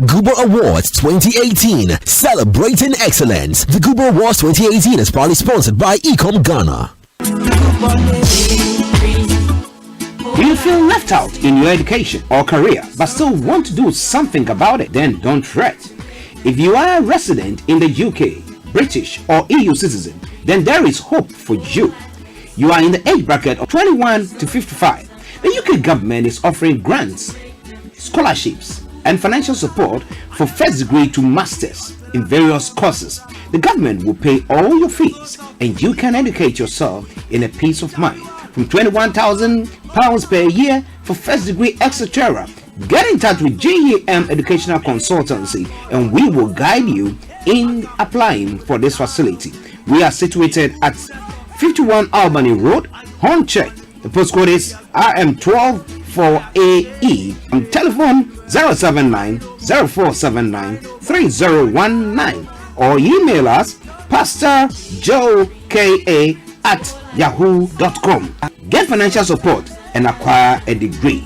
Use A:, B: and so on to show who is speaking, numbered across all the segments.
A: Goober Awards 2018, celebrating excellence. The Goober Awards 2018 is proudly sponsored by Ecom Ghana.
B: Do you feel left out in your education or career but still want to do something about it? Then don't fret. If you are a resident in the UK, British or EU citizen, then there is hope for you. You are in the age bracket of 21 to 55. The UK government is offering grants, scholarships and financial support for first degree to masters in various courses. The government will pay all your fees and you can educate yourself in a peace of mind. From £21,000 per year for first degree, etc. Get in touch with GEM Educational Consultancy and we will guide you in applying for this facility. We are situated at 51 Albany Road, Hornchurch. The postcode is RM12 4AE. Telephone 079 0479 3019 or email us pastorjoeka@yahoo.com. Get financial support and acquire a degree.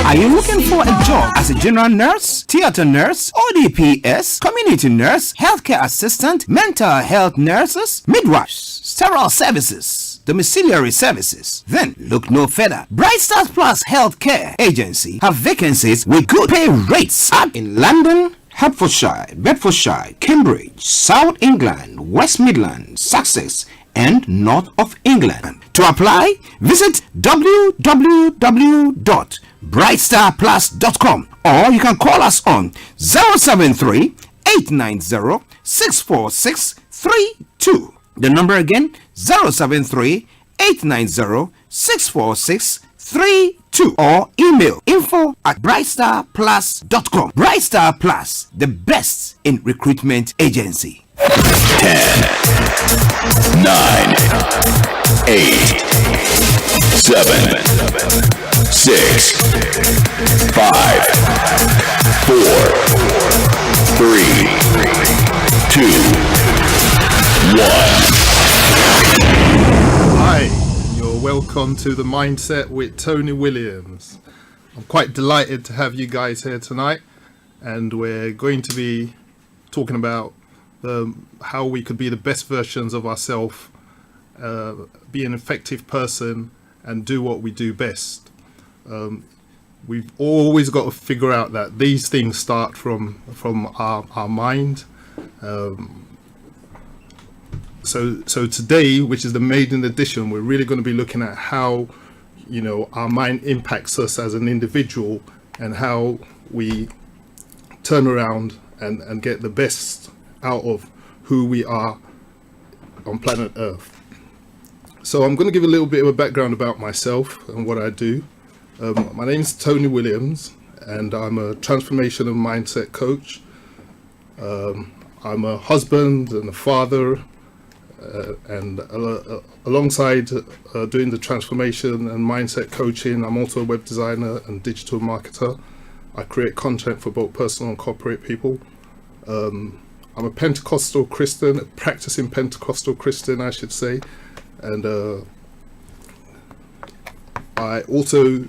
B: Are you looking for a job as a general nurse, theater nurse, ODPS, community nurse, healthcare assistant, mental health nurses, midwives, sterile services, domiciliary services? Then look no further. Bright Stars Plus Healthcare Agency have vacancies with good pay rates in London, Hertfordshire, Bedfordshire, Cambridge, South England, West Midlands, Sussex, and North of England. To apply, visit www.brightstarplus.com or you can call us on 073 890 64632. The number again, 073 890 64632 or email info@brightstarplus.com. Bright Star Plus, the best in recruitment agency.
C: 10, 9, 8, 7, 6, 5, 4, 3, 2, 1.
D: Hi, you're welcome to the Mindset with Tony Williams. I'm quite delighted to have you guys here tonight, and we're going to be talking about how we could be the best versions of ourselves, be an effective person and do what we do best. We've always got to figure out that these things start from our mind. So today, which is the maiden edition, we're really going to be looking at how, our mind impacts us as an individual and how we turn around and get the best out of who we are on planet Earth. So I'm going to give a little bit of a background about myself and what I do. My name is Tony Williams and I'm a transformation and mindset coach. I'm a husband and a father, and alongside doing the transformation and mindset coaching, I'm also a web designer and digital marketer. I create content for both personal and corporate people. I'm a Pentecostal Christian, a practicing Pentecostal Christian, I should say. And I also,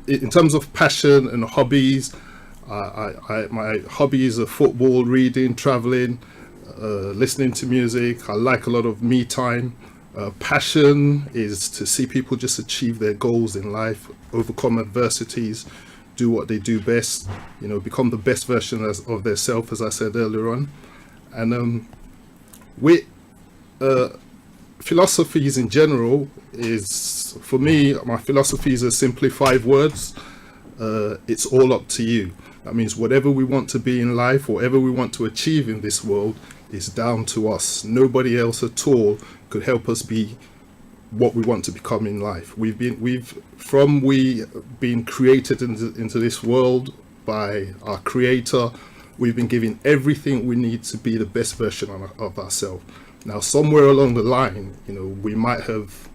D: in terms of passion and hobbies, my hobbies are football, reading, traveling, listening to music. I like a lot of me time. Passion is to see people just achieve their goals in life, overcome adversities, do what they do best, become the best version of their self, as I said earlier on. And with philosophies in general is, for me, my philosophies are simply 5 words. It's all up to you. That means whatever we want to be in life, whatever we want to achieve in this world, is down to us. Nobody else at all could help us be what we want to become in life. We've been created into this world by our creator. We've been given everything we need to be the best version of ourselves. Now, somewhere along the line, we might have,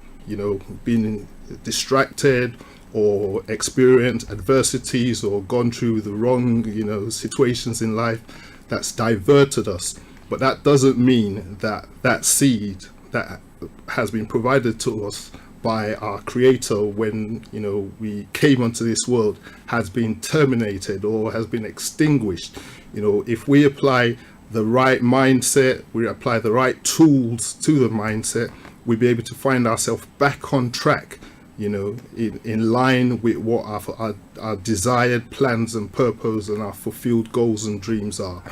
D: been distracted or experienced adversities or gone through the wrong, situations in life that's diverted us. But that doesn't mean that seed that has been provided to us by our creator when, you know, we came onto this world has been terminated or has been extinguished. You know, if we apply the right mindset, we apply the right tools to the mindset, we'll be able to find ourselves back on track, you know, in line with what our desired plans and purpose and our fulfilled goals and dreams are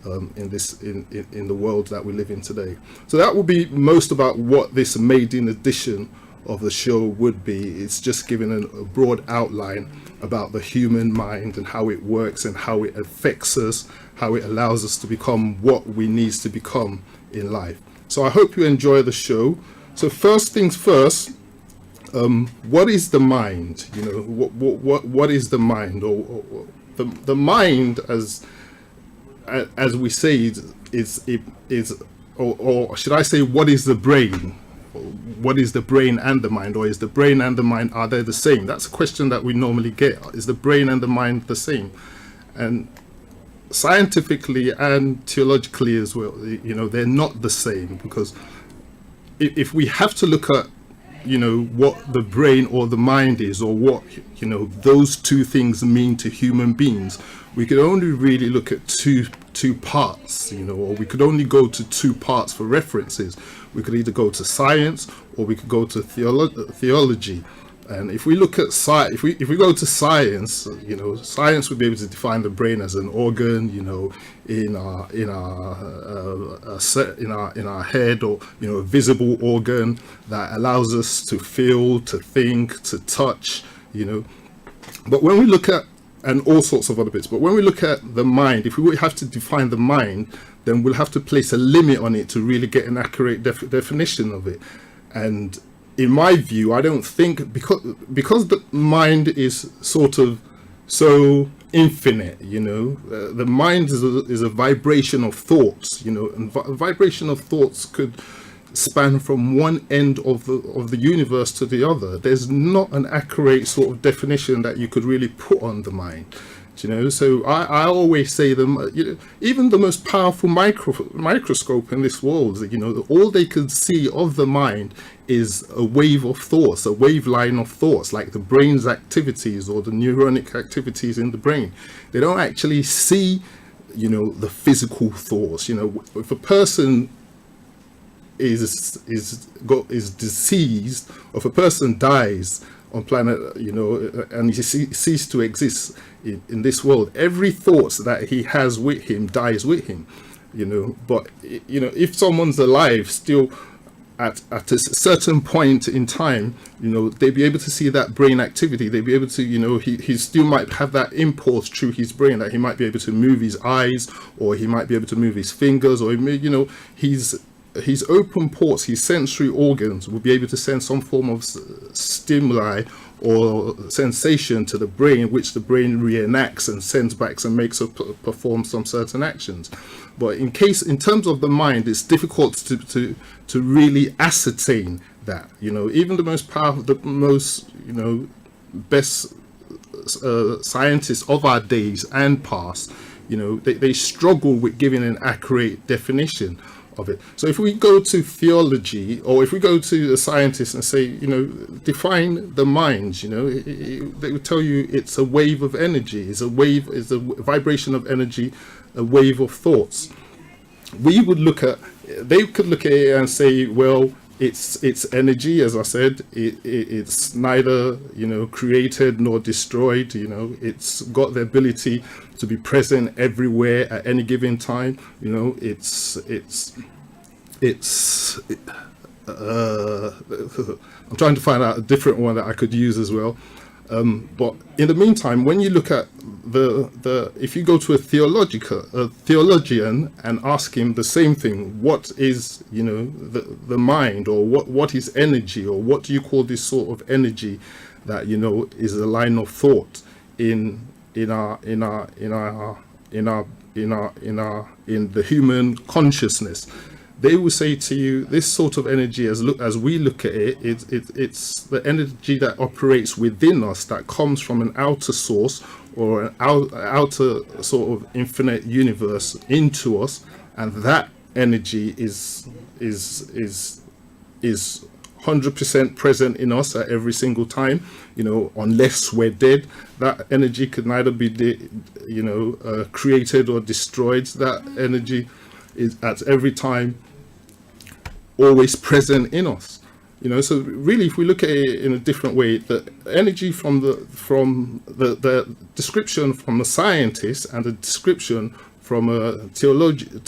D: in the world that we live in today. So that will be most about what this maiden edition of the show would be. It's just giving a broad outline about the human mind and how it works and how it affects us, how it allows us to become what we need to become in life. So I hope you enjoy the show. So first things first, what is the mind? You know, what is the mind? Or the mind, as we say, or should I say, what is the brain? What is the brain and the mind? Or is the brain and the mind, are they the same? That's a question that we normally get. Is the brain and the mind the same? And scientifically and theologically as well, you know, they're not the same, because if we have to look at, you know, what the brain or the mind is, or what, you know, those two things mean to human beings, we could only really look at two parts, you know, or we could only go to two parts for references. We could either go to science or we could go to theology. And if we look at if we go to science, you know, science would be able to define the brain as an organ, you know, in our head, or, you know, a visible organ that allows us to feel, to think, to touch, you know. But when we look at, and all sorts of other bits, but when we look at the mind, if we have to define the mind, then we'll have to place a limit on it to really get an accurate definition of it. And in my view, I don't think, because the mind is sort of so infinite, you know, the mind is a vibration of thoughts, you know, and vibration of thoughts could span from one end of the universe to the other. There's not an accurate sort of definition that you could really put on the mind, you know. So I always say them, you know, even the most powerful microscope in this world, you know, all they could see of the mind is a wave of thoughts, a wave line of thoughts, like the brain's activities or the neuronic activities in the brain. They don't actually see, you know, the physical thoughts. You know, if a person is deceased, or if a person dies on planet, you know, and he cease to exist in this world, every thought that he has with him dies with him, you know. But, you know, if someone's alive still at a certain point in time, you know, they'd be able to see that brain activity. They'd be able to, you know, he still might have that impulse through his brain, that he might be able to move his eyes, or he might be able to move his fingers, or, you know, his open ports, his sensory organs will be able to send some form of stimuli or sensation to the brain, which the brain reenacts and sends back and makes us perform some certain actions. But in terms of the mind, it's difficult to really ascertain that. You know, even the most powerful, the most, you know, best scientists of our days and past, you know, they struggle with giving an accurate definition of it. So if we go to theology, or if we go to a scientist and say, you know, define the mind, you know, they would tell you it's a wave of energy, it's a vibration of energy, a wave of thoughts. They could look at it and say, well, it's energy, as I said, it's neither, you know, created nor destroyed, you know, it's got the ability to be present everywhere at any given time, you know, I'm trying to find out a different one that I could use as well. But in the meantime, when you look at if you go to a theologian and ask him the same thing, what is, you know, the mind, or what is energy, or what do you call this sort of energy that, you know, is a line of thought in the human consciousness, they will say to you, this sort of energy, as we look at it, it's the energy that operates within us, that comes from an outer source, or an outer sort of infinite universe into us, and that energy is 100% present in us at every single time, unless we're dead. That energy could neither be created or destroyed. That energy is at every time always present in us. So really, if we look at it in a different way, the energy from the description from a scientist and the description from a theologian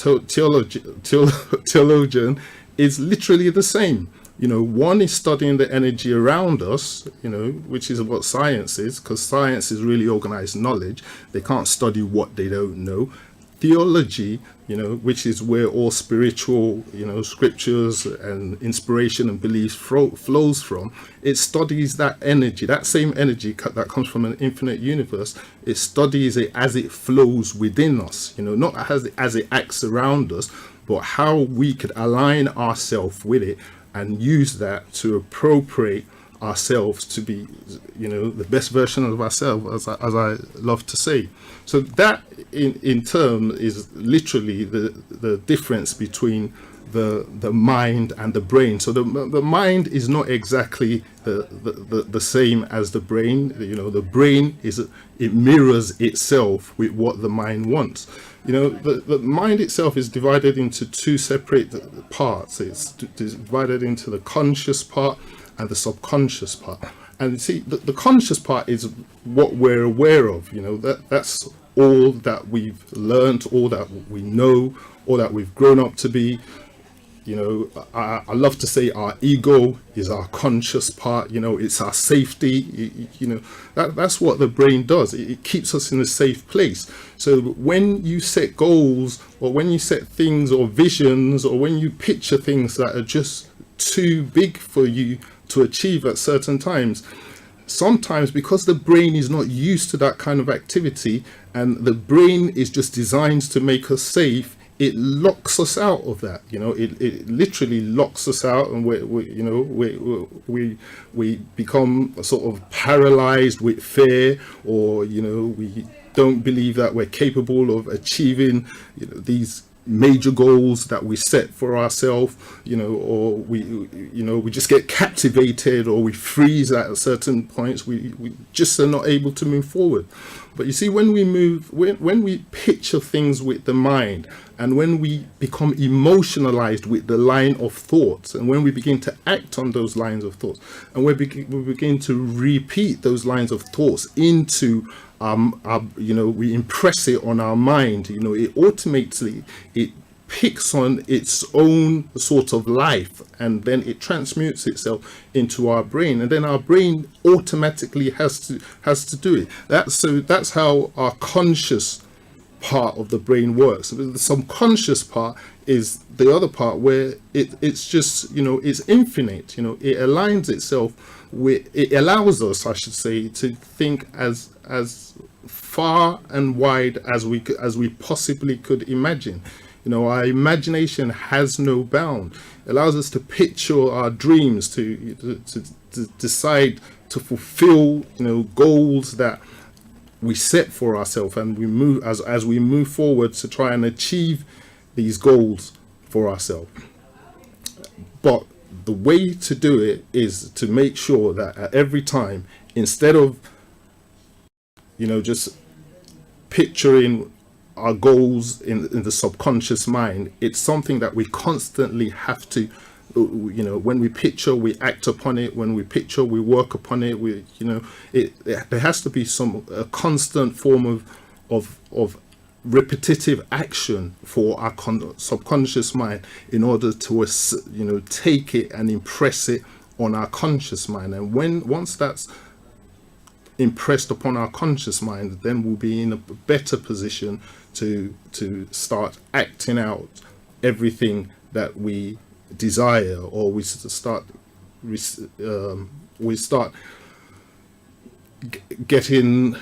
D: is literally the same. One is studying the energy around us, which is what science is, because science is really organized knowledge. They can't study what they don't know. Theology, which is where all spiritual, scriptures and inspiration and beliefs flows from. It studies that energy, that same energy that comes from an infinite universe. It studies it as it flows within us, not as it acts around us, but how we could align ourselves with it and use that to appropriate ourselves to be, the best version of ourselves, as I love to say. So that in turn is literally the difference between the mind and the brain. So the mind is not exactly the same as the brain. The brain it mirrors itself with what the mind wants. The mind itself is divided into two separate parts. It's divided into the conscious part and the subconscious part. And see, the conscious part is what we're aware of. That's all that we've learned, all that we know, all that we've grown up to be. I love to say our ego is our conscious part. It's our safety. That's what the brain does. It keeps us in a safe place. So when you set goals, or when you set things or visions, or when you picture things that are just too big for you to achieve at certain times, sometimes because the brain is not used to that kind of activity, and the brain is just designed to make us safe, it locks us out of that. It literally locks us out, and we become sort of paralyzed with fear, or we don't believe that we're capable of achieving these major goals that we set for ourselves, or we just get captivated, or we freeze at certain points. We just are not able to move forward. But you see, when we picture things with the mind, and when we become emotionalized with the line of thoughts, and when we begin to act on those lines of thoughts, and we begin to repeat those lines of thoughts into we impress it on our mind, it automatically, it picks on its own sort of life, and then it transmutes itself into our brain, and then our brain automatically has to do it. That's how our conscious part of the brain works. The subconscious part is the other part where it's just it's infinite. It aligns itself with, it allows us, I should say, to think as far and wide as we possibly could imagine. Our imagination has no bound. It allows us to picture our dreams, to decide to fulfill goals that we set for ourselves, and we move as we move forward to try and achieve these goals for ourselves. But the way to do it is to make sure that at every time, instead of just picturing our goals in the subconscious mind, it's something that we constantly have to, when we picture, we act upon it. When we picture, we work upon it. There has to be a constant form of repetitive action for our subconscious mind in order to take it and impress it on our conscious mind. And once that's impressed upon our conscious mind, then we'll be in a better position to start acting out everything that we desire, or we start getting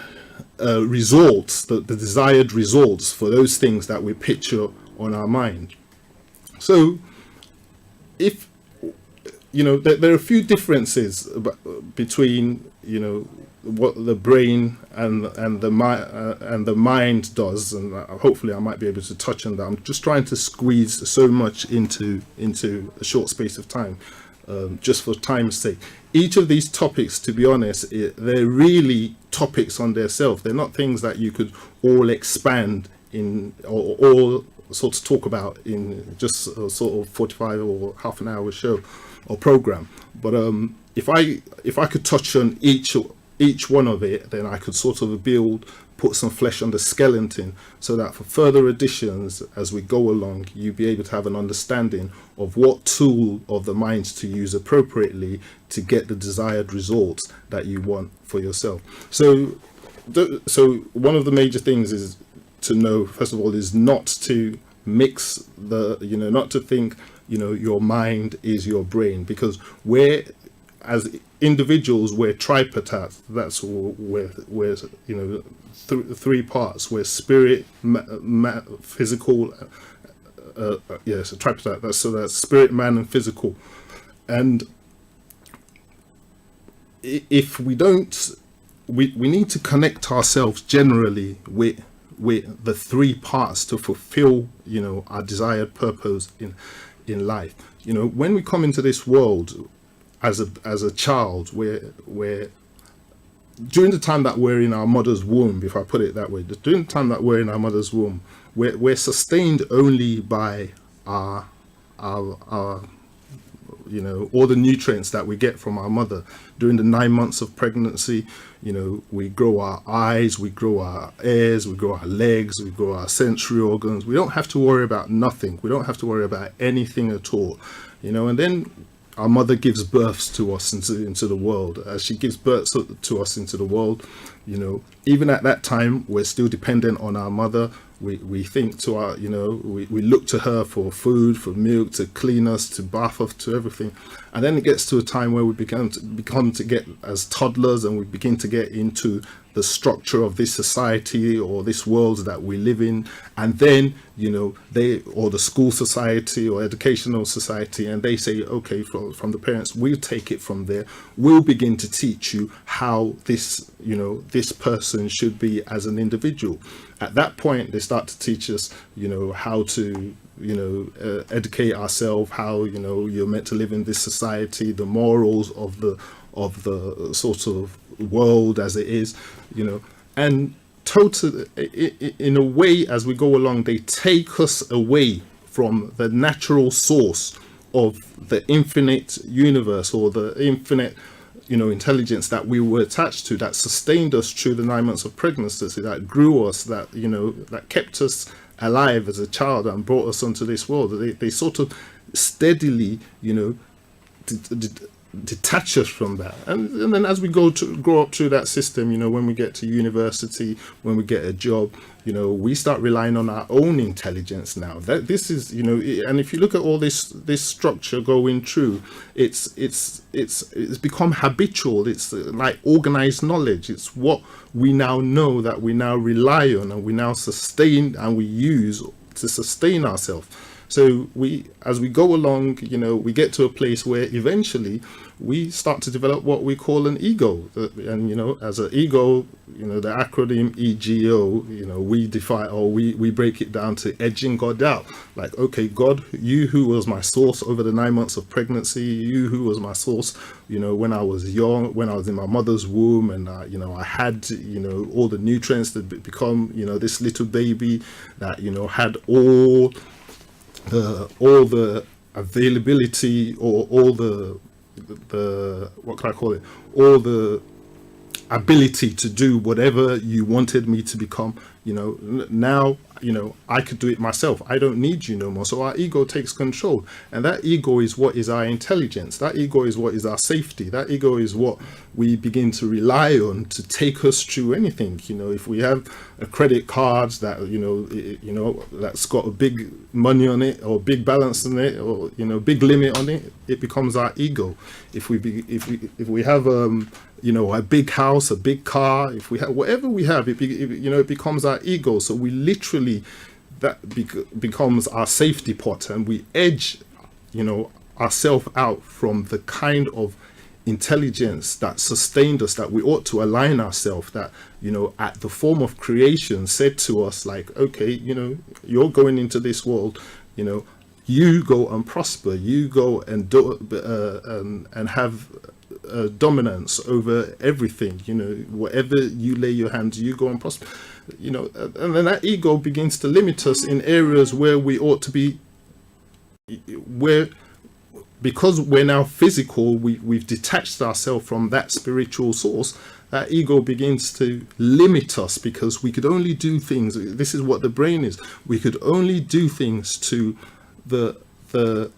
D: results, the desired results for those things that we picture on our mind. So if there are a few differences between what the brain and the mind does, and hopefully I might be able to touch on that. I'm just trying to squeeze so much into a short space of time. just for time's sake. Each of these topics, to be honest, they're really topics on themselves. They're not things that you could all expand in or all sort of talk about in just a sort of 45 or half an hour show or program. But if I could touch on each one of it, then I could sort of put some flesh on the skeleton, so that for further editions as we go along, you'll be able to have an understanding of what tool of the mind to use appropriately to get the desired results that you want for yourself. So one of the major things is to know, first of all, is not to mix not to think, your mind is your brain, because as individuals, we're tripartite. That's where three parts. We're spirit, physical. Yes, a tripartite. That's spirit, man, and physical. And if we don't, we need to connect ourselves generally with the three parts to fulfill, our desired purpose in life. When we come into this world as a child, we're during the time that we're in our mother's womb, if I put it that way, during the time that we're in our mother's womb, we're sustained only by our all the nutrients that we get from our mother. During the 9 months of pregnancy, we grow our eyes, we grow our ears, we grow our legs, we grow our sensory organs. We don't have to worry about nothing. We don't have to worry about anything at all, and then our mother gives birth to us into the world. As she gives birth to us into the world, even at that time, we're still dependent on our mother. We think to our, we look to her for food, for milk, to clean us, to bath us, to everything. And then it gets to a time where we become to get as toddlers, and we begin to get into the structure of this society or this world that we live in. And then, or the school society or educational society, and they say, okay, from the parents, we'll take it from there. We'll begin to teach you how this person should be as an individual. At that point, they start to teach us, how to, educate ourselves, how, you're meant to live in this society, the morals of the sort of world as it is, and totally, in a way, as we go along, they take us away from the natural source of the infinite universe, or the infinite intelligence that we were attached to, that sustained us through the 9 months of pregnancy, that grew us, that that kept us alive as a child and brought us onto this world. They sort of steadily detach us from that, and then as we grow up through that system, when we get to university, when we get a job, we start relying on our own intelligence now. That this is, and if you look at all this structure going through, it's become habitual. It's like organized knowledge. It's what we now know, that we now rely on, and we now sustain, and we use to sustain ourselves. So as we go along, we get to a place where eventually we start to develop what we call an ego. And, as an ego, the acronym EGO, we define, or we break it down to edging God out. Like, okay, God, you who was my source over the 9 months of pregnancy, you who was my source, when I was young, when I was in my mother's womb, and, I had, all the nutrients that become, this little baby that, had all the availability, or all the what can I call it, all the ability to do whatever you wanted me to become. Now I could do it myself. I don't need you no more. So our ego takes control, and that ego is what is our intelligence. That ego is what is our safety. That ego is what we begin to rely on to take us through anything. If we have a credit card that that's got a big money on it, or big balance on it, or big limit on it, it becomes our ego. If we have a big house, a big car, if we have whatever we have, it becomes our ego. So we literally, that becomes our safety pot, and we edge ourselves out from the kind of intelligence that sustained us, that we ought to align ourselves, that at the form of creation said to us, like, okay, you're going into this world, you go and prosper, you go and do and have dominance over everything, you know, whatever you lay your hands, you go and prosper, you know. And then that ego begins to limit us in areas where we ought to be, where, because we're now physical, we've detached ourselves from that spiritual source. That ego begins to limit us, because we could only do things, this is what the brain is, we could only do things to the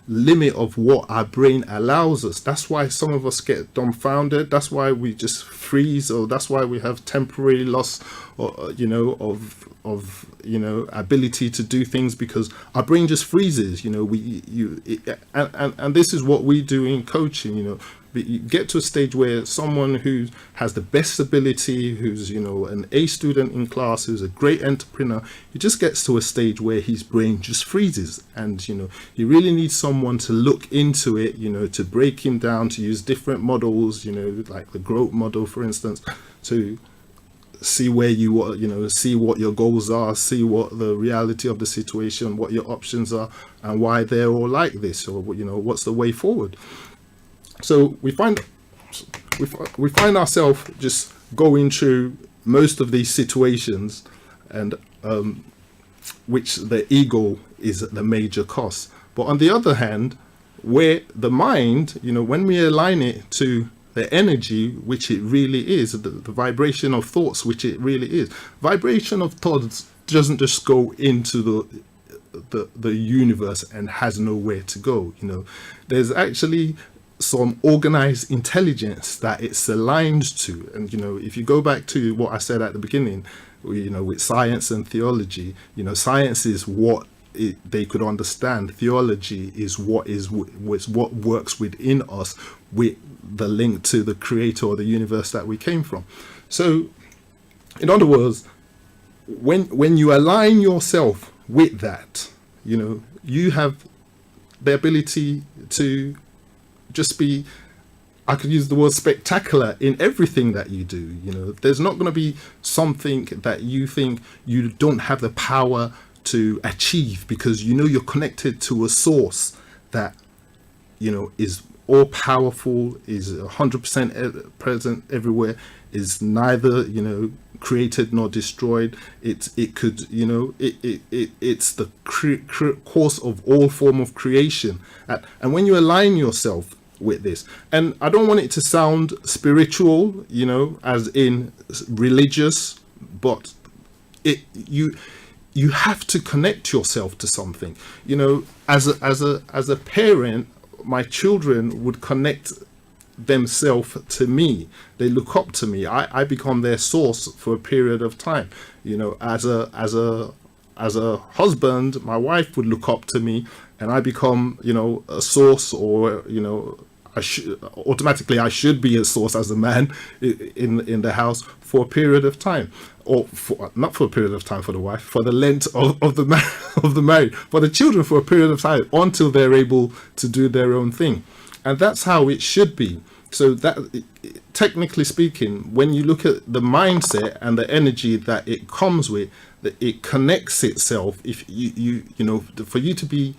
D: limit of what our brain allows us. That's why some of us get dumbfounded. That's why we just freeze, or that's why we have temporary loss, or you know, of you know, ability to do things, because our brain just freezes. You know, and this is what we do in coaching. You know, you get to a stage where someone who has the best ability, who's, you know, an A student in class, who's a great entrepreneur, he just gets to a stage where his brain just freezes. And, you know, you really need someone to look into it, you know, to break him down, to use different models, you know, like the growth model, for instance, to see where you are, you know, see what your goals are, see what the reality of the situation, what your options are, and why they're all like this, or, you know, what's the way forward. So we find ourselves just going through most of these situations, and which the ego is the major cost. But on the other hand, where the mind, you know, when we align it to the energy which it really is, the vibration of thoughts which it really is, vibration of thoughts doesn't just go into the universe and has nowhere to go. You know, there's actually some organized intelligence that it's aligned to. And, you know, if you go back to what I said at the beginning, you know, with science and theology, you know, science is what they could understand. Theology is what works within us, with the link to the creator or the universe that we came from. So in other words, when you align yourself with that, you know, you have the ability to just be, I could use the word spectacular in everything that you do. You know, there's not going to be something that you think you don't have the power to achieve, because you know you're connected to a source that, you know, is all powerful, is 100% present everywhere, is neither, you know, created nor destroyed. It could, you know, it's the course of all form of creation. And when you align yourself with this, and I don't want it to sound spiritual, you know, as in religious, but you have to connect yourself to something. You know, as a parent, my children would connect themselves to me. They look up to me. I become their source for a period of time. You know, as a husband, my wife would look up to me, and I become, you know, a source, or, you know, I should be a source as a man in the house for a period of time, or not for a period of time for the wife, for the length of the marriage, for the children for a period of time until they're able to do their own thing. And that's how it should be. So that, technically speaking, when you look at the mindset and the energy that it comes with, that it connects itself. If you know, for you to be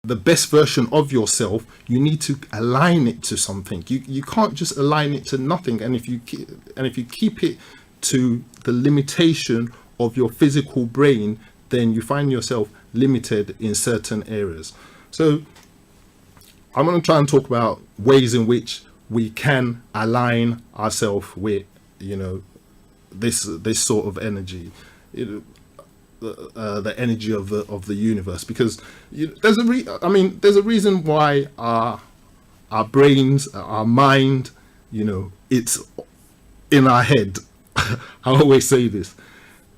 D: the best version of yourself, you need to align it to something. You can't just align it to nothing. And if you keep it to the limitation of your physical brain, then you find yourself limited in certain areas. So I'm going to try and talk about ways in which we can align ourselves with, you know, this sort of energy. The energy of the universe, because there's a reason why our brains, our mind, you know, it's in our head. I always say this,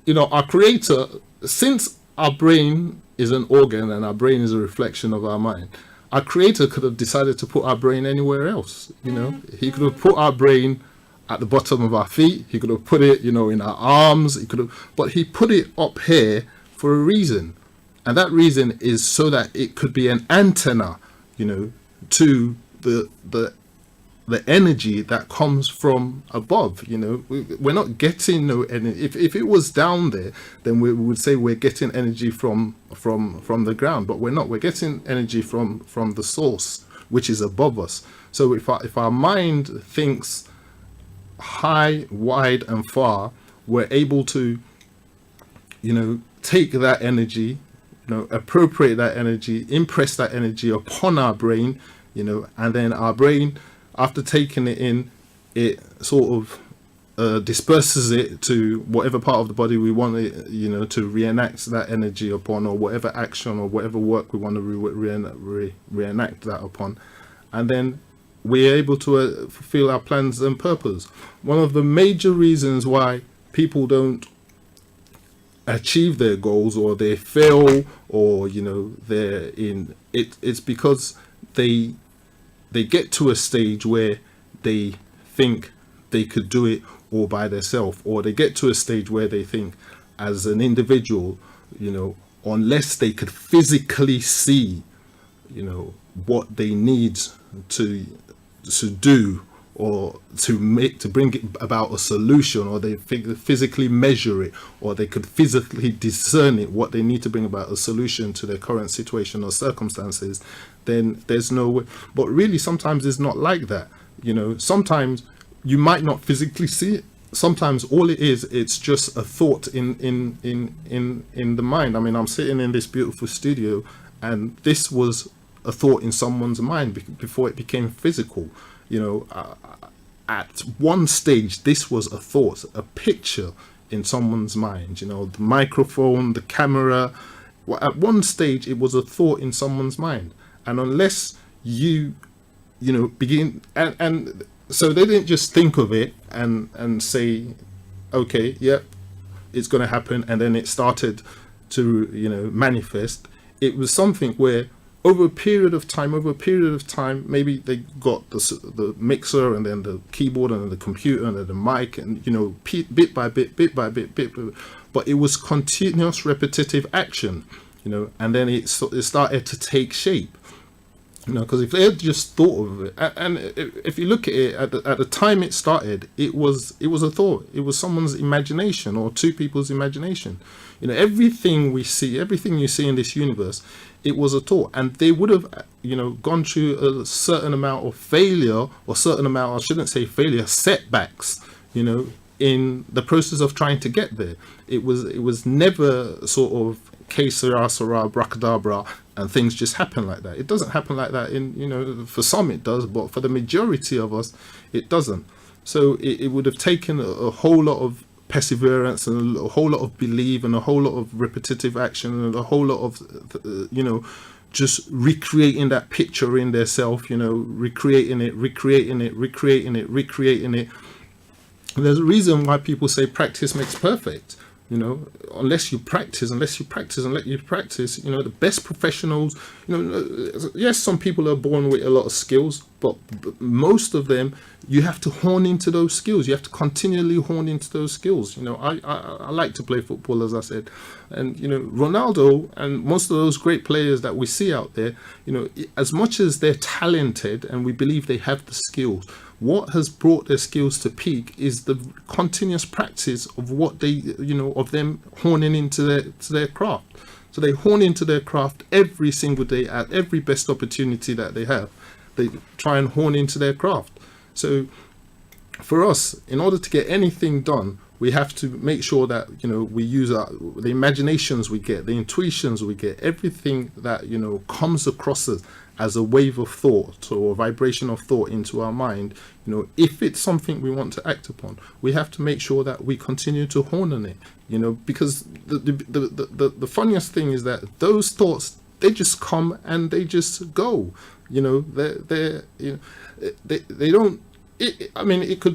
D: you know, our creator, since our brain is an organ and our brain is a reflection of our mind, our creator could have decided to put our brain anywhere else. You know, he could have put our brain at the bottom of our feet. He could have put it, you know, in our arms. He could have, but he put it up here for a reason, and that reason is so that it could be an antenna, you know, to the the energy that comes from above. We're not getting no energy. If it was down there, then we would say we're getting energy from the ground, but we're not. We're getting energy from the source, which is above us. So if our mind thinks high, wide, and far, we're able to, take that energy, appropriate that energy, impress that energy upon our brain, and then our brain, after taking it in, it sort of disperses it to whatever part of the body we want it, to reenact that energy upon, or whatever action or whatever work we want to reenact that upon. And then we're able to fulfill our plans and purpose. One of the major reasons why people don't achieve their goals, or they fail, or they're in it's because they get to a stage where they think they could do it all by themselves, or they get to a stage where they think, as an individual, unless they could physically see what they need to do, or to bring about a solution, or they physically measure it, or they could physically discern it, what they need to bring about a solution to their current situation or circumstances, then there's no way. But really, sometimes it's not like that. Sometimes you might not physically see it. Sometimes all it is, it's just a thought in the mind. I mean, I'm sitting in this beautiful studio, and this was a thought in someone's mind before it became physical. At one stage, this was a thought, a picture in someone's mind. The microphone, the camera. At one stage, it was a thought in someone's mind, and unless you begin, and so they didn't just think of it and say, okay, yep, it's going to happen, and then it started to manifest. It was something where over a period of time, maybe they got the mixer, and then the keyboard, and then the computer, and then the mic, and bit by bit, but it was continuous repetitive action, and then it started to take shape. Because if they had just thought of it, and if you look at it at the time it started, it was a thought. It was someone's imagination, or two people's imagination. Everything we see, everything you see in this universe, it was a thought, and they would have, gone through a certain amount of failure, or certain amount, I shouldn't say failure, setbacks, in the process of trying to get there. It was never sort of que sera, sera, bracadabra, and things just happen like that. It doesn't happen like that for some it does, but for the majority of us, it doesn't. So it would have taken a whole lot of perseverance, and a whole lot of belief, and a whole lot of repetitive action, and a whole lot of just recreating that picture in their self, recreating it. And there's a reason why people say practice makes perfect. Unless you practice, the best professionals, yes, some people are born with a lot of skills, but most of them, you have to hone into those skills. You have to continually hone into those skills. I like to play football, as I said, and Ronaldo and most of those great players that we see out there, as much as they're talented and we believe they have the skills, what has brought their skills to peak is the continuous practice of what they, of them honing into their craft. So they hone into their craft every single day at every best opportunity that they have. They try and hone into their craft. So for us, in order to get anything done, we have to make sure that, we use the imaginations we get, the intuitions we get, everything that, comes across us as a wave of thought or a vibration of thought into our mind. If it's something we want to act upon, we have to make sure that we continue to hone on it, because the funniest thing is that those thoughts, they just come and they just go. They don't. It could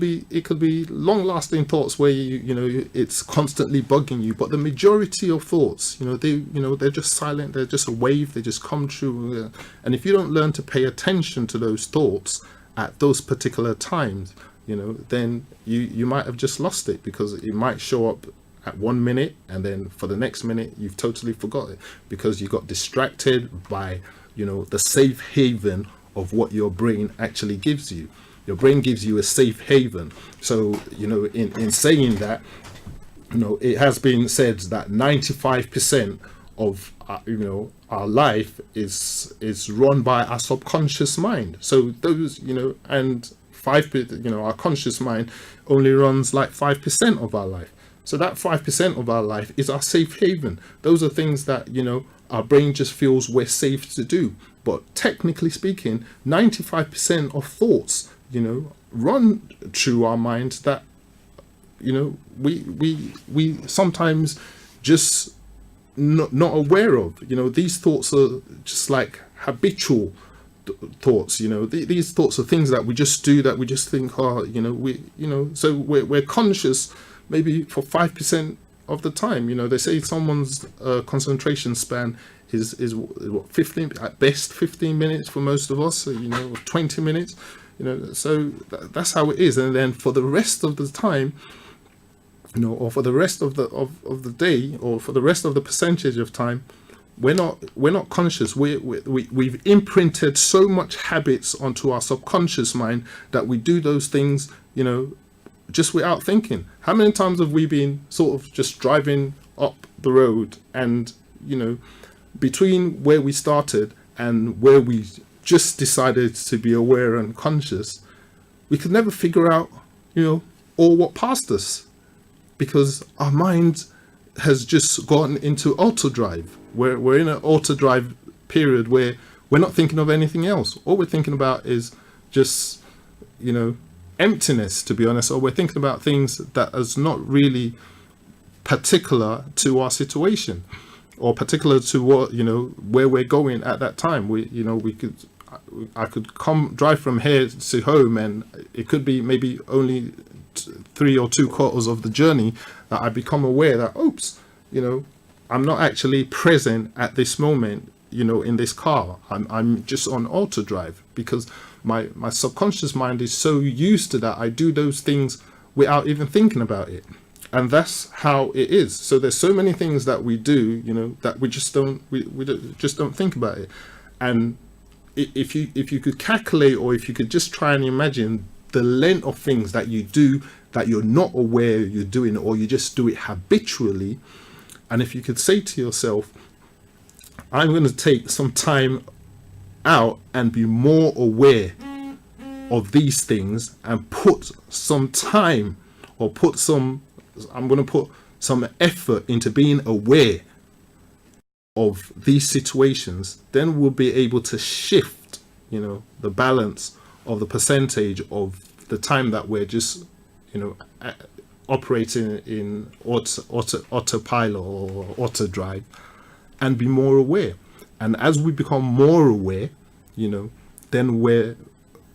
D: be long-lasting thoughts where it's constantly bugging you, but the majority of thoughts, they're just silent. They're just a wave. They just come through, and if you don't learn to pay attention to those thoughts at those particular times, then you might have just lost it, because it might show up at 1 minute, and then for the next minute you've totally forgot it, because you got distracted by the safe haven of what your brain actually gives you. Your brain gives you a safe haven. So, in saying that, it has been said that 95% of our life is run by our subconscious mind. So those, and 5%, our conscious mind only runs like 5% of our life. So that 5% of our life is our safe haven. Those are things that, our brain just feels we're safe to do. But technically speaking, 95% of thoughts, run through our minds that, we sometimes just not aware of. These thoughts are just like habitual thoughts. These thoughts are things that we just do, that we just think, so we're conscious maybe for 5% of the time. They say someone's concentration span is what, 15 at best, 15 minutes for most of us, 20 minutes, so that's how it is. And then for the rest of the time, or for the rest of the day, or for the rest of the percentage of time, we're not conscious. We've imprinted so much habits onto our subconscious mind that we do those things, just without thinking. How many times have we been sort of just driving up the road, and between where we started and where we just decided to be aware and conscious, we could never figure out, all what passed us, because our mind has just gotten into auto drive. We're in an auto drive period where we're not thinking of anything else. All we're thinking about is just, emptiness, to be honest, or we're thinking about things that is not really particular to our situation, or particular to what, where we're going at that time. I could drive from here to home, and it could be maybe only 3 or 2 quarters of the journey that I become aware that, oops, I'm not actually present at this moment, in this car. I'm just on auto drive, because my subconscious mind is so used to that. I do those things without even thinking about it. And that's how it is. So there's so many things that we do, that we just don't think about it. And if you could calculate, or if you could just try and imagine the length of things that you do that you're not aware you're doing, or you just do it habitually, and if you could say to yourself, I'm going to take some time out and be more aware of these things, and put some time, or I'm going to put some effort into being aware of these situations, then we'll be able to shift, the balance of the percentage of the time that we're just, operating in autopilot or auto drive, and be more aware. And as we become more aware, then we're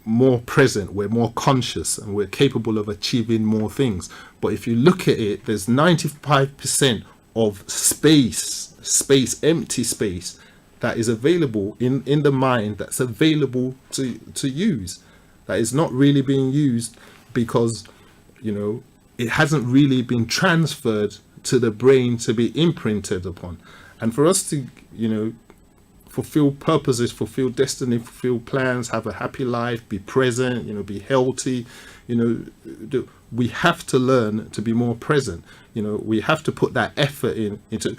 D: more present, we're more conscious, and we're capable of achieving more things. But if you look at it, there's 95% of space, empty space, that is available in the mind, that's available to use, that is not really being used, because it hasn't really been transferred to the brain to be imprinted upon. And for us to fulfill purposes, fulfill destiny, fulfill plans, have a happy life, be present, be healthy, we have to learn to be more present. We have to put that effort into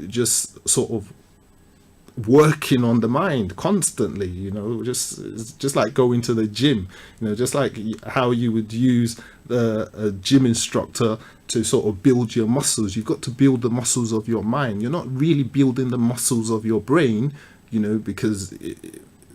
D: just sort of working on the mind constantly, just like going to the gym, just like how you would use a gym instructor to sort of build your muscles. You've got to build the muscles of your mind. You're not really building the muscles of your brain, because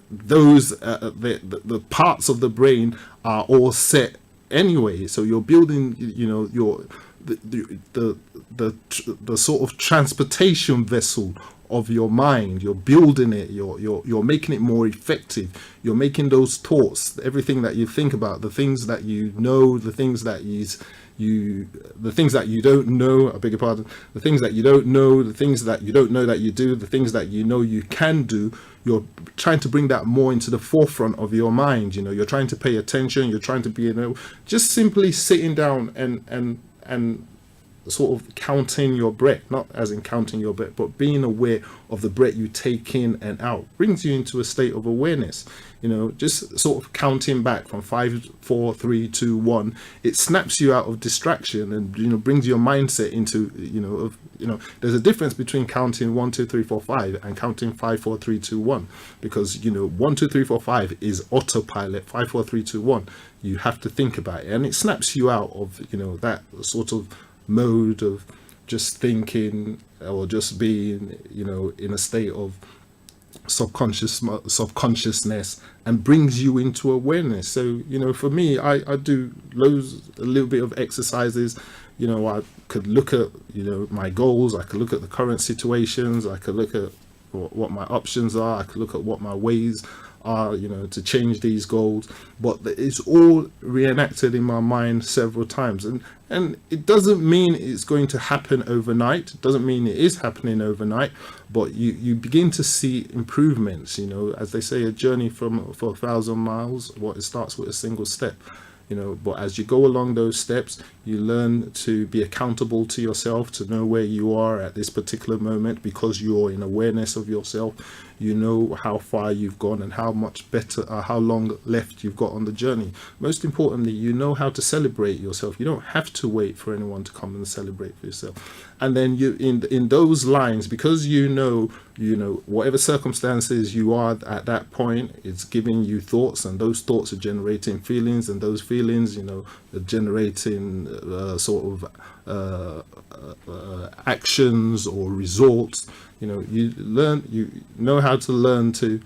D: those the parts of the brain are all set anyway. So you're building, your the sort of transportation vessel of your mind. You're building it, you're making it more effective. You're making those thoughts, everything that you think about, the things that you know, the things that the things that you don't know, I beg your pardon, the things that you don't know, the things that you don't know that you do, the things that you can do, you're trying to bring that more into the forefront of your mind. You're trying to pay attention, you're trying to be, just simply sitting down and sort of counting your breath, not as in counting your breath, but being aware of the breath you take in and out brings you into a state of awareness. Just sort of counting back from 5, 4, 3, 2, 1, it snaps you out of distraction and brings your mindset into there's a difference between counting 1, 2, 3, 4, 5 and counting 5, 4, 3, 2, 1, because 1, 2, 3, 4, 5 is autopilot. 5, 4, 3, 2, 1, you have to think about it, and it snaps you out of that sort of mode of just thinking or just being in a state of subconsciousness, and brings you into awareness. So for me, I do a little bit of exercises. I could look at my goals, I could look at the current situations, I could look at what my options are, I could look at what my ways are to change these goals, but it's all reenacted in my mind several times, and it doesn't mean it's going to happen overnight. It doesn't mean it is happening overnight, but you begin to see improvements. As they say, a journey for 1,000 miles, it starts with a single step. But as you go along those steps, you learn to be accountable to yourself, to know where you are at this particular moment, because you're in awareness of yourself. You know how far you've gone and how much better, how long left you've got on the journey. Most importantly, you know how to celebrate yourself. You don't have to wait for anyone to come and celebrate for yourself. And then you, in those lines, because whatever circumstances you are at that point, it's giving you thoughts, and those thoughts are generating feelings, and those feelings, are generating actions or results. You know how to learn to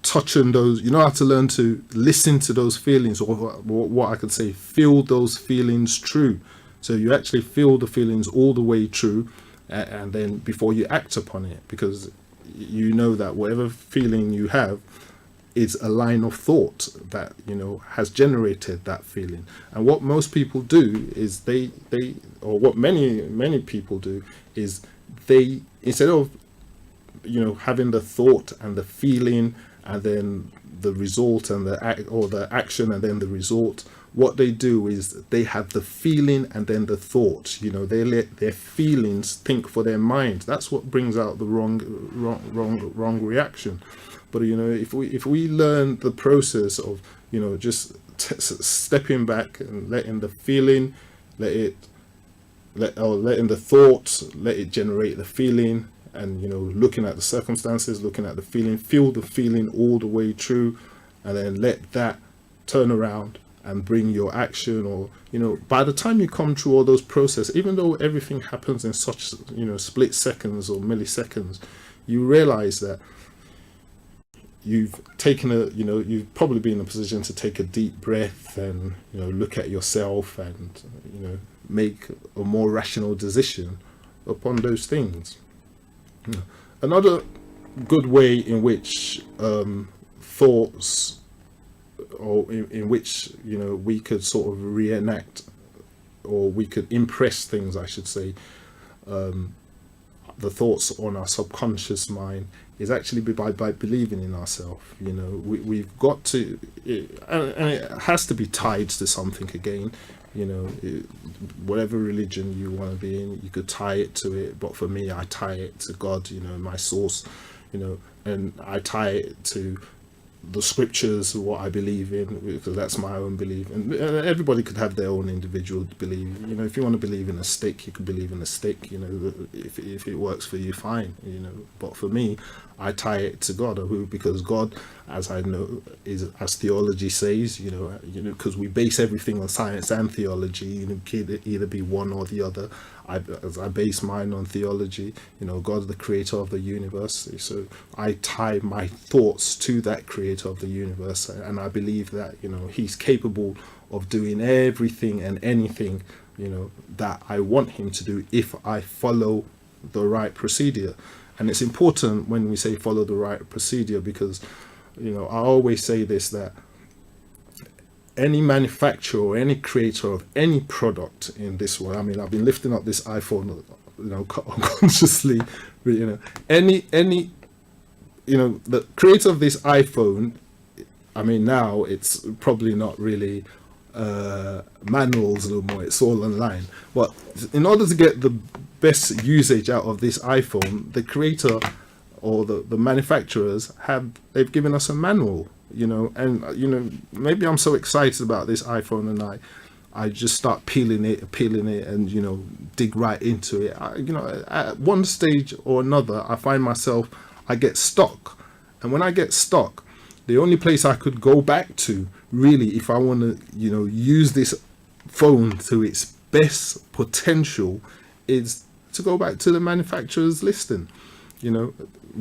D: touch on those. How to learn to listen to those feelings, or what I could say, feel those feelings true. So you actually feel the feelings all the way true, and then before you act upon it, because that whatever feeling you have is a line of thought that has generated that feeling. And what most people do is or what many people do is they, instead of having the thought and the feeling and then the result and the action and then the result, what they do is they have the feeling and then the thought. They let their feelings think for their mind. That's what brings out the wrong reaction. But if we learn the process of just stepping back and letting the feeling, letting the thought, let it generate the feeling, and looking at the circumstances, looking at the feeling, feel the feeling all the way through, and then let that turn around and bring your action. Or by the time you come through all those processes, even though everything happens in such split seconds or milliseconds, you realize that you've taken you've probably been in a position to take a deep breath and look at yourself and make a more rational decision upon those things. Another good way in which thoughts, or in which we could sort of reenact, or we could impress things, I should say, the thoughts on our subconscious mind, is actually by believing in ourselves. We've got to, and it has to be tied to something again. Whatever religion you want to be in, you could tie it to it, but for me, I tie it to God, my source, and I tie it to the scriptures, what I believe in, because that's my own belief, and everybody could have their own individual belief. If you want to believe in a stick, you can believe in a stick. If it works for you, fine. But for me, I tie it to God, because God, as I know, is, as theology says, because we base everything on science and theology. Could either be one or the other. As I base mine on theology, God's the creator of the universe. So I tie my thoughts to that creator of the universe, and I believe that he's capable of doing everything and anything that I want him to do if I follow the right procedure. And it's important when we say follow the right procedure, because I always say this, that any manufacturer or any creator of any product in this world, I mean, I've been lifting up this iPhone, unconsciously, the creator of this iPhone, I mean, now it's probably not really manuals a little more. It's all online. But in order to get the best usage out of this iPhone, the creator or the manufacturers they've given us a manual, and maybe I'm so excited about this iPhone and I just start peeling it and dig right into it. At one stage or another, I find myself, I get stuck. And when I get stuck, the only place I could go back to, really, if I want to, use this phone to its best potential, is to go back to the manufacturer's listing.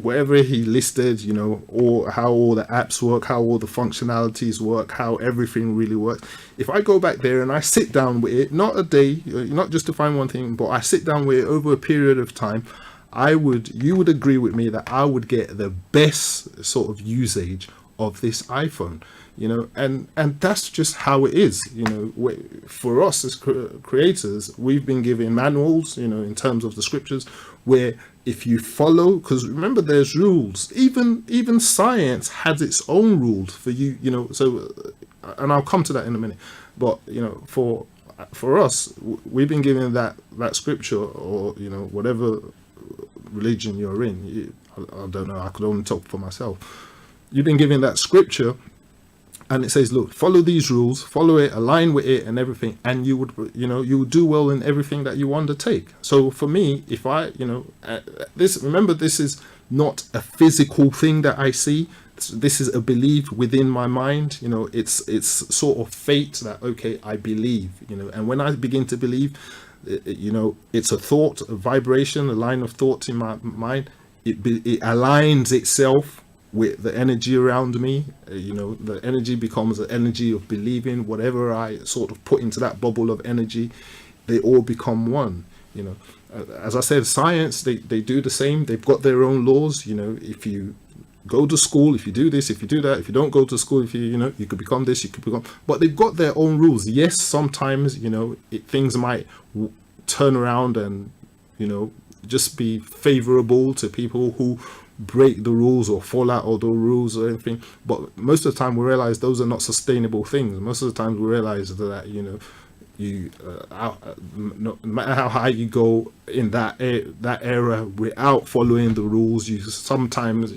D: Wherever he listed, or how all the apps work, how all the functionalities work, how everything really works. If I go back there and I sit down with it, not a day, not just to find one thing, but I sit down with it over a period of time, you would agree with me that I would get the best sort of usage of this iPhone, and that's just how it is. For us as creators, we've been given manuals, in terms of the scriptures, where if you follow, because remember, there's rules. Even science has its own rules for you, so, and I'll come to that in a minute. But for us, we've been given that scripture, or whatever religion you're in. I don't know, I could only talk for myself. You've been given that scripture, and it says, look, follow these rules, follow it, align with it and everything, and you would do well in everything that you undertake. So for me, if I, remember, this is not a physical thing that I see. This is a belief within my mind. It's sort of fate that, okay, I believe, and when I begin to believe, it's a thought, a vibration, a line of thought in my mind. It aligns itself with the energy around me. The energy becomes the energy of believing. Whatever I sort of put into that bubble of energy, they all become one. As I said, science, they do the same. They've got their own laws. If you go to school, if you do this, if you do that, if you don't go to school, if you could become this, you could become, but they've got their own rules. Yes, sometimes, things might turn around and, just be favorable to people who break the rules or fall out of the rules or anything. But most of the time we realize those are not sustainable things. Most of the time we realize that, no matter how high you go in that era without following the rules, you sometimes,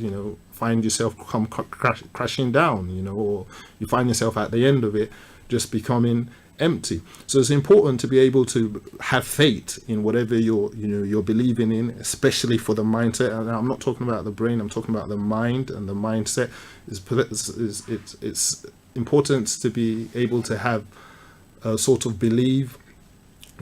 D: find yourself come crashing down, or you find yourself at the end of it just becoming empty. So it's important to be able to have faith in whatever you're believing in, especially for the mindset. And I'm not talking about the brain, I'm talking about the mind and the mindset. It's important to be able to have a sort of belief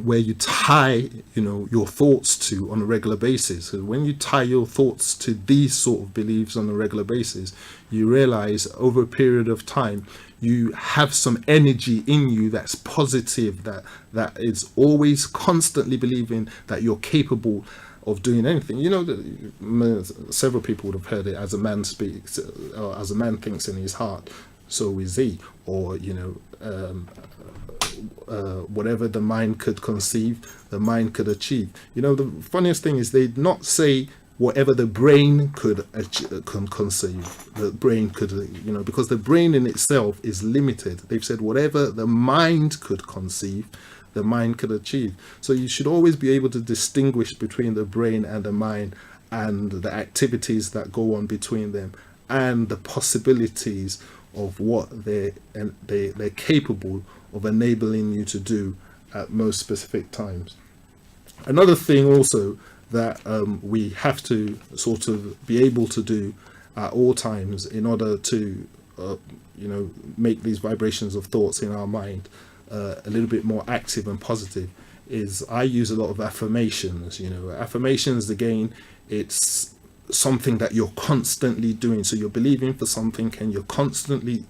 D: where you tie your thoughts to on a regular basis. So when you tie your thoughts to these sort of beliefs on a regular basis, you realize over a period of time you have some energy in you that's positive, that is always constantly believing that you're capable of doing anything. Several people would have heard it, as a man speaks, or as a man thinks in his heart, so is he. Or whatever the mind could conceive, the mind could achieve. The funniest thing is, they not say whatever the brain could conceive, the brain could, because the brain in itself is limited. They've said whatever the mind could conceive, the mind could achieve. So you should always be able to distinguish between the brain and the mind, and the activities that go on between them, and the possibilities of what they're capable of enabling you to do at most specific times. Another thing also that we have to sort of be able to do at all times in order to make these vibrations of thoughts in our mind a little bit more active and positive is, I use a lot of affirmations. Affirmations, again, it's something that you're constantly doing. So you're believing for something and you're constantly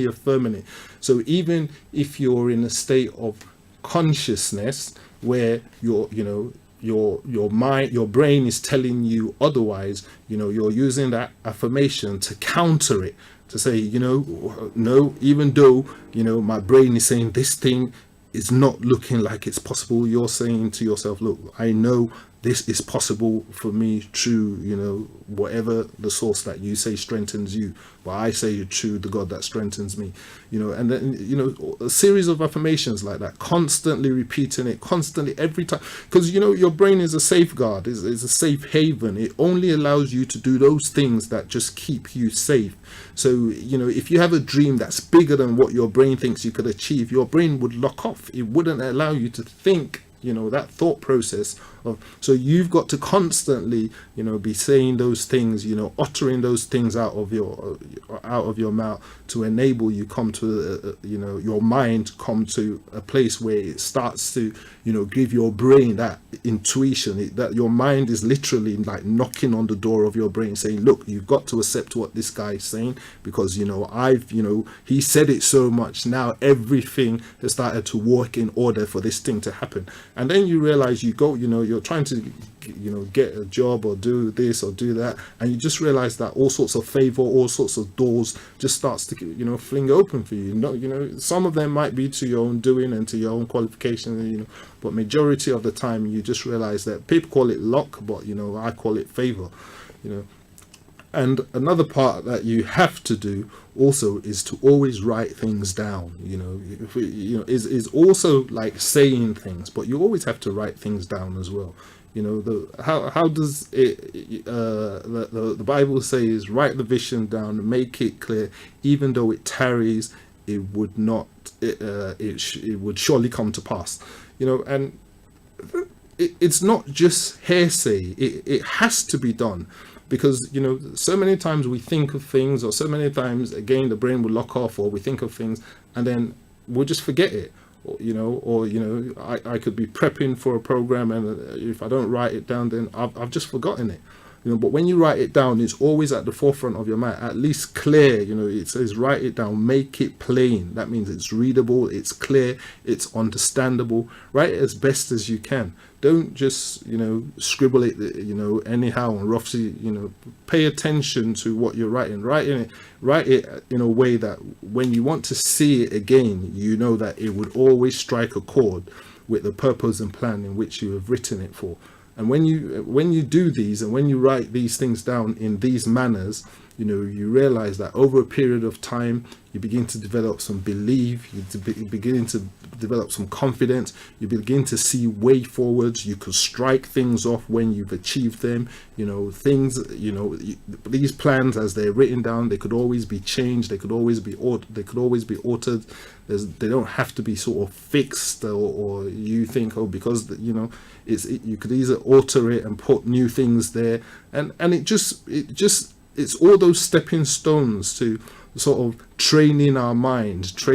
D: affirming it. So even if you're in a state of consciousness where your mind, your brain is telling you otherwise, you're using that affirmation to counter it, to say, no, even though my brain is saying this thing is not looking like it's possible, you're saying to yourself, look, I know this is possible for me through, whatever the source that you say strengthens you, but I say through the God that strengthens me, and then, a series of affirmations like that, constantly repeating it, constantly, every time, because, your brain is a safeguard, is a safe haven. It only allows you to do those things that just keep you safe. So, if you have a dream that's bigger than what your brain thinks you could achieve, your brain would lock off. It wouldn't allow you to think, that thought process of. So you've got to constantly, be saying those things, uttering those things out of your mouth to enable you come to, your mind come to a place where it starts to, give your brain that intuition, that your mind is literally like knocking on the door of your brain saying, look, you've got to accept what this guy is saying, because, he said it so much. Now everything has started to work in order for this thing to happen. And then you realize you're trying to, get a job or do this or do that, and you just realize that all sorts of favor, all sorts of doors just starts to, fling open for you. Some of them might be to your own doing and to your own qualifications, but majority of the time you just realize that people call it luck, but, I call it favor, And another part that you have to do also is to always write things down. Is also like saying things, but you always have to write things down as well. How does it? The Bible says, write the vision down, make it clear, even though it tarries, it would not. It would surely come to pass. And it's not just hearsay. It has to be done. Because, so many times we think of things, or so many times, again, the brain will lock off, or we think of things and then we'll just forget it. I could be prepping for a program, and if I don't write it down, then I've just forgotten it. But when you write it down, it's always at the forefront of your mind, at least clear. It says write it down, make it plain. That means it's readable, it's clear, it's understandable. Write it as best as you can. Don't just, scribble it, anyhow and roughly, pay attention to what you're writing. Write it in a way that when you want to see it again, that it would always strike a chord with the purpose and plan in which you have written it for. And when you do these, and when you write these things down in these manners, you realize that over a period of time, you begin to develop some belief, you begin to develop some confidence, you begin to see way forwards. You could strike things off when you've achieved them. These plans, as they're written down, they could always be changed, they could always be altered. They don't have to be sort of fixed, or you think, because you could either alter it and put new things there, and it's all those stepping stones to sort of training our mind, so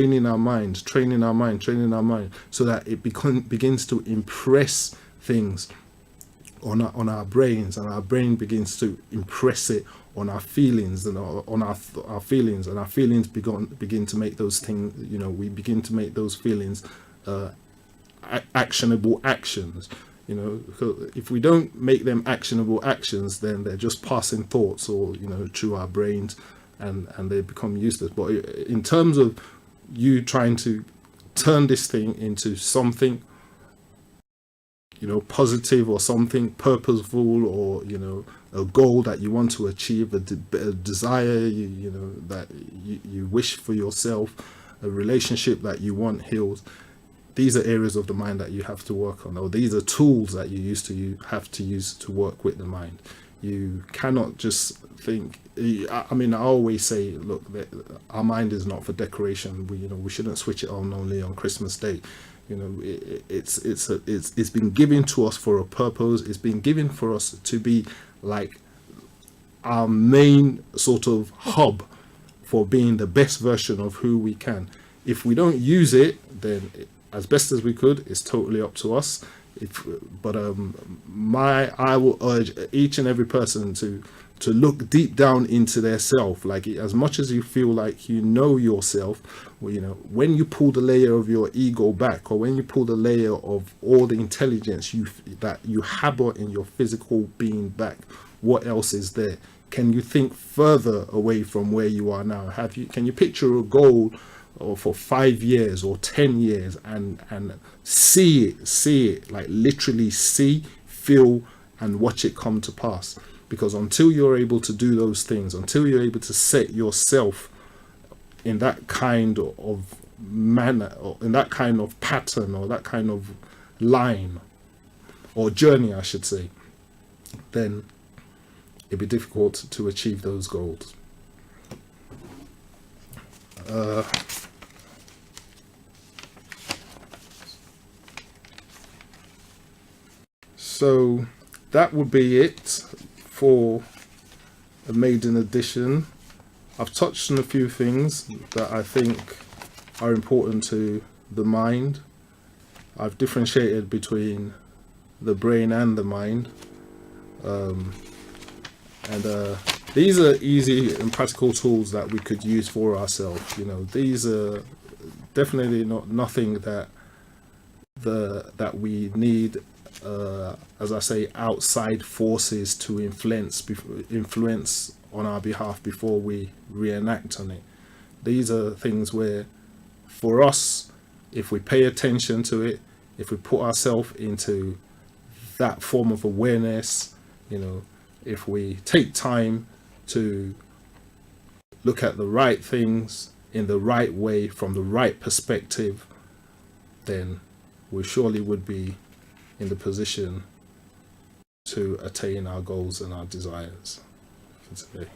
D: that it begins to impress things on our brains, and our brain begins to impress it on our feelings, and on our feelings, and our feelings begin to make those things, we begin to make those feelings actionable actions. If we don't make them actionable actions, then they're just passing thoughts, or through our brains, and they become useless. But in terms of you trying to turn this thing into something positive, or something purposeful, or a goal that you want to achieve, a desire that you wish for yourself, a relationship that you want healed, these are areas of the mind that you have to work on, or these are tools that you have to use to work with the mind. You cannot just think. I always say, look, our mind is not for decoration. We shouldn't switch it on only on Christmas Day. It's been given to us for a purpose. It's been given for us to be like our main sort of hub for being the best version of who we can. If we don't use it, then as best as we could, it's totally up to us. I will urge each and every person to look deep down into their self. Like, as much as you feel like yourself, when you pull the layer of your ego back, or when you pull the layer of all the intelligence that you harbor in your physical being back, what else is there? Can you think further away from where you are now? Can you picture a goal or for 5 years or 10 years and see it, like literally see, feel, and watch it come to pass. Because until you're able to do those things, until you're able to set yourself in that kind of manner, or in that kind of pattern, or that kind of line, or journey, I should say, then it'd be difficult to achieve those goals. So that would be it for a maiden edition. I've touched on a few things that I think are important to the mind. I've differentiated between the brain and the mind. These are easy and practical tools that we could use for ourselves. You know, these are definitely nothing that we need, as I say, outside forces to influence on our behalf before we reenact on it. These are things where, for us, if we pay attention to it, if we put ourselves into that form of awareness, you know, if we take time to look at the right things in the right way, from the right perspective, then we surely would be in the position to attain our goals and our desires for today.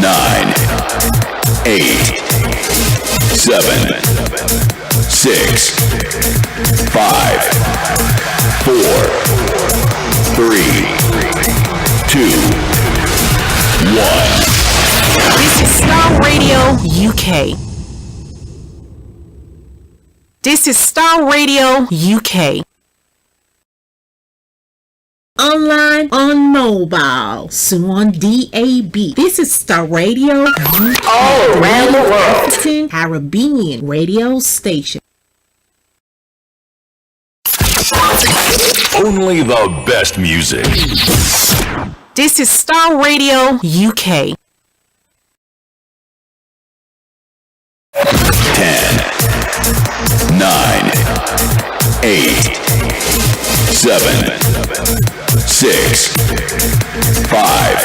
C: Nine, 8, 7, 6, 5, 4, 3, 2, 1.
E: This is Starr Radio UK. This is Starr Radio UK. Online, on mobile, soon on DAB. This is Starr Radio UK. All around the world. African Caribbean radio station.
C: Only the best music.
E: This is Starr Radio UK.
C: 10, 9, 8, 7, 6, 5,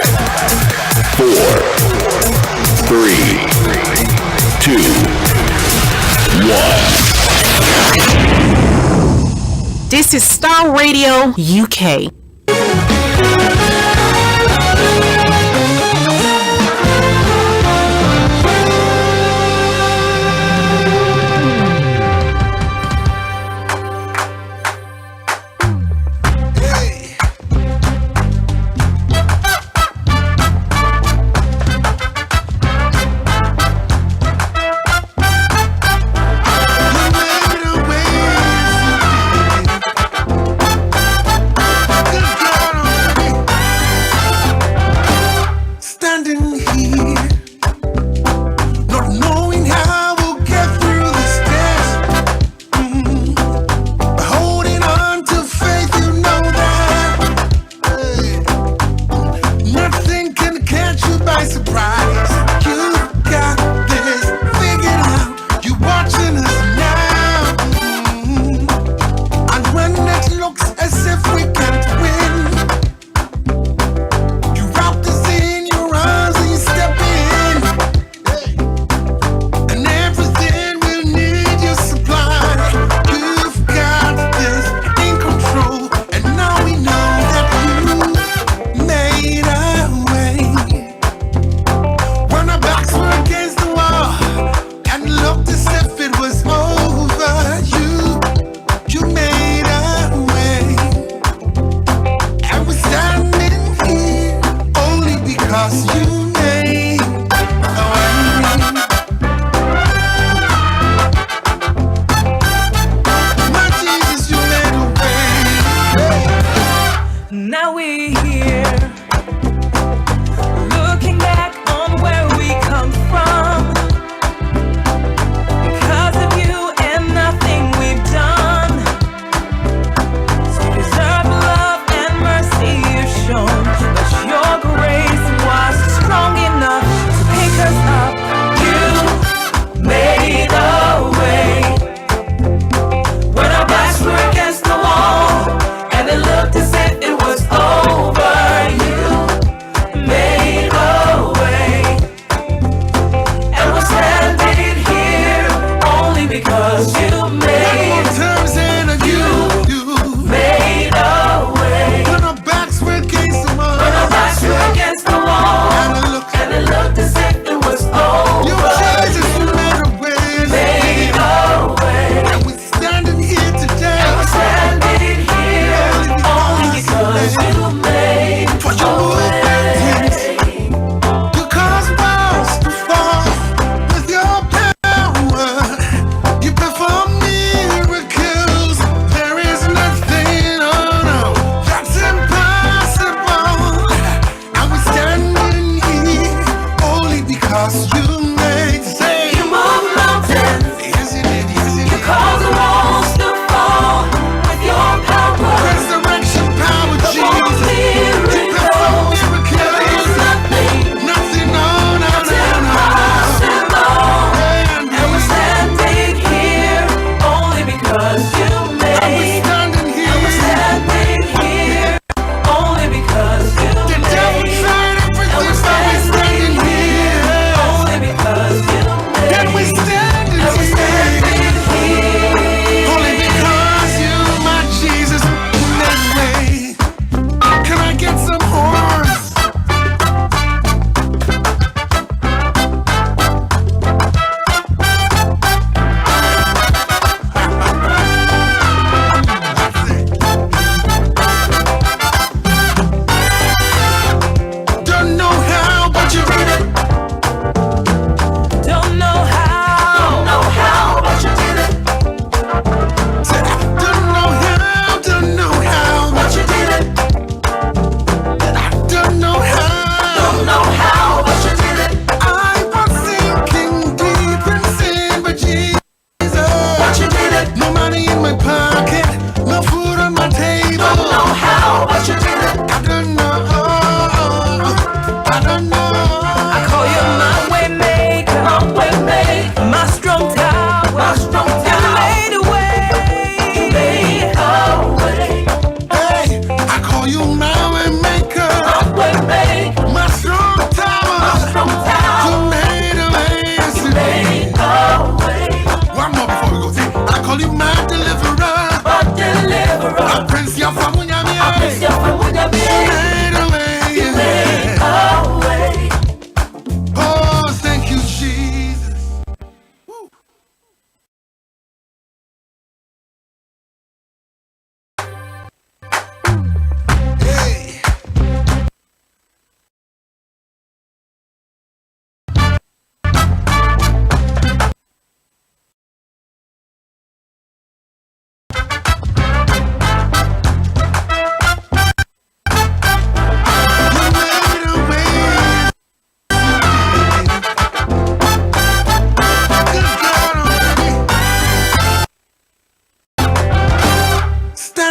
C: 4, 3, 2, 1.
E: This is Starr Radio UK.
F: Good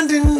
F: London.